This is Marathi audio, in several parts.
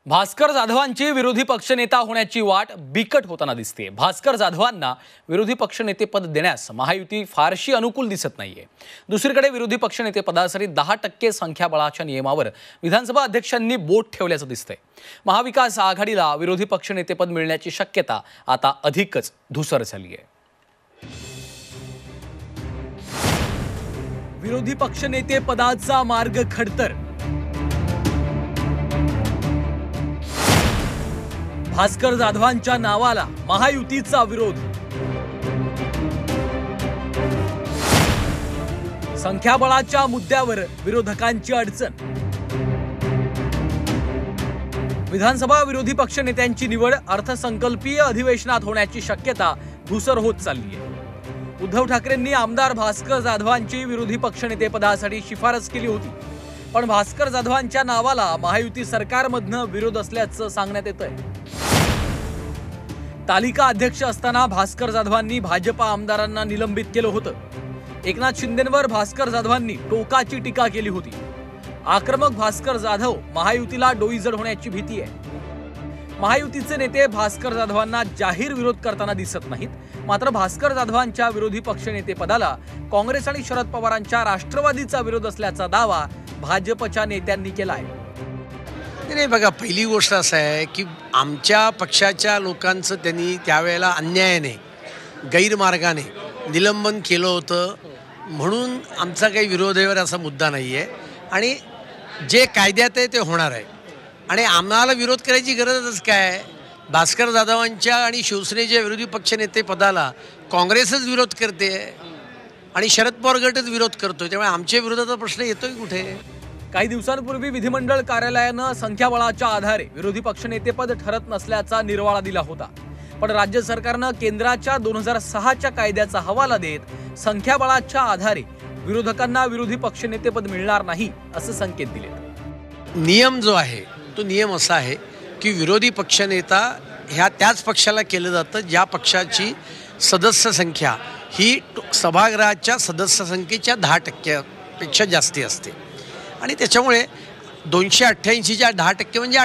भास्कर जाधवांची विरोधी पक्षनेता होण्याची वाट बिकट होताना दिसते। भास्कर जाधवांना विरोधी पक्षनेतेपद देण्यास महायुती फारशी अनुकूल दिसत नाहीये। दुसरीकडे विरोधी पक्षनेतेपदासाठी 10% संख्याबळाच्या नियमावर विधानसभा अध्यक्षांनी बोट ठेवल्याचं दिसतंय। महाविकास आघाडीला विरोधी पक्षनेतेपद मिळण्याची शक्यता आता अधिकच धुसर झाली आहे। विरोधी पक्षनेतेपदाचा मार्ग खडतर। भास्कर जाधवांच्या नावाला महायुतीचा विरोध। संख्याबळाच्या मुद्द्यावर विरोधकांची अडचण। विधानसभा विरोधी पक्षनेत्यांची निवड अर्थसंकल्पीय अधिवेशनात होण्याची शक्यता धुसर होत चालली आहे। उद्धव ठाकरेंनी आमदार भास्कर जाधवांची विरोधी पक्षनेतेपदासाठी शिफारस केली होती, पण भास्कर जाधवांच्या नावाला महायुती सरकारमधनं विरोध असल्याचं सांगण्यात येतंय। तालिका अध्यक्ष असताना भास्कर जाधवांनी भाजपा आमदारांना निलंबित केलं होतं। एकनाथ शिंदेंवर भास्कर जाधवांनी टोकाची टीका केली होती। आक्रमक भास्कर जाधव महायुतीला डोईजड होण्याची भीती आहे। महायुतीचे नेते भास्कर जाधवांना जाहीर विरोध करताना दिसत नाहीत, मात्र भास्कर जाधवांच्या विरोधी पक्षनेतेपदाला काँग्रेस आणि शरद पवारांच्या राष्ट्रवादीचा विरोध असल्याचा दावा भाजपच्या नेत्यांनी केला आहे। नाही बघा, पहिली गोष्ट असं आहे की आमच्या पक्षाच्या लोकांचं त्यांनी त्यावेळेला अन्यायाने गैरमार्गाने निलंबन केलं होतं, म्हणून आमचा काही विरोधावर असा मुद्दा नाही आहे आणि जे कायद्यात आहे ते होणार आहे आणि आम्हाला विरोध करायची गरजच काय। भास्कर जाधवांच्या आणि शिवसेनेच्या विरोधी पक्षनेते पदाला काँग्रेसच विरोध करते आणि शरद पवार गटच विरोध करतोय, त्यामुळे आमच्या विरोधाचा प्रश्न येतोय कुठे। काही दिवसांपूर्वी विधिमंडळ कार्यालयानं संख्याबळाच्या आधारे विरोधी पक्षनेतेपद ठरत नसल्याचा निर्वाळा दिला होता, पण राज्य सरकारनं केंद्राच्या 2006च्या कायद्याचा हवाला देत संख्याबळाच्या आधारे विरोधकांना विरोधी पक्षनेतेपद मिळणार नाही असे संकेत दिले। नियम जो आहे तो नियम असा आहे की विरोधी पक्षनेता ह्या त्याच पक्षाला केलं जातं ज्या पक्षाची सदस्य संख्या ही सभागृहाच्या सदस्य संख्येच्या 10%पेक्षा जास्ती असते आणि त्याच्यामुळे 288च्या 10% म्हणजे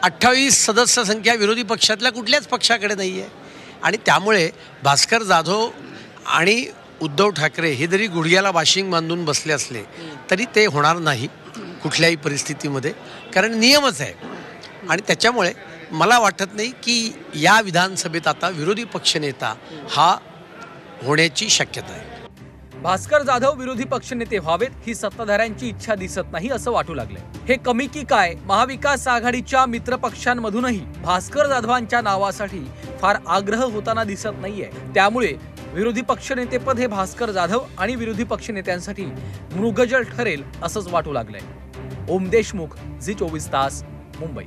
28 सदस्य संख्या विरोधी पक्षातल्या कुठल्याच पक्षाकडे नाही आहे आणि त्यामुळे भास्कर जाधव आणि उद्धव ठाकरे हे जरी गुडघ्याला वाशिंग बांधून बसले असले तरी ते होणार नाही कुठल्याही परिस्थितीमध्ये, कारण नियमच आहे आणि त्याच्यामुळे मला वाटत नाही की या विधानसभेत आता विरोधी पक्षनेता हा होण्याची शक्यता आहे। भास्कर जाधव विरोधी पक्षनेते व्हावेत ही सत्ताधाऱ्यांची इच्छा दिसत नाही असं वाटू लागलंय। हे कमी की काय, महाविकास आघाडीच्या मित्रपक्षांमधूनही भास्कर जाधवांच्या नावासाठी फार आग्रह होताना दिसत नाहीये, त्यामुळे विरोधी पक्षनेतेपद हे भास्कर जाधव आणि विरोधी पक्षनेत्यांसाठी मृगजळ ठरेल असंच वाटू लागलंय। ओम देशमुख, झी 24 तास, मुंबई।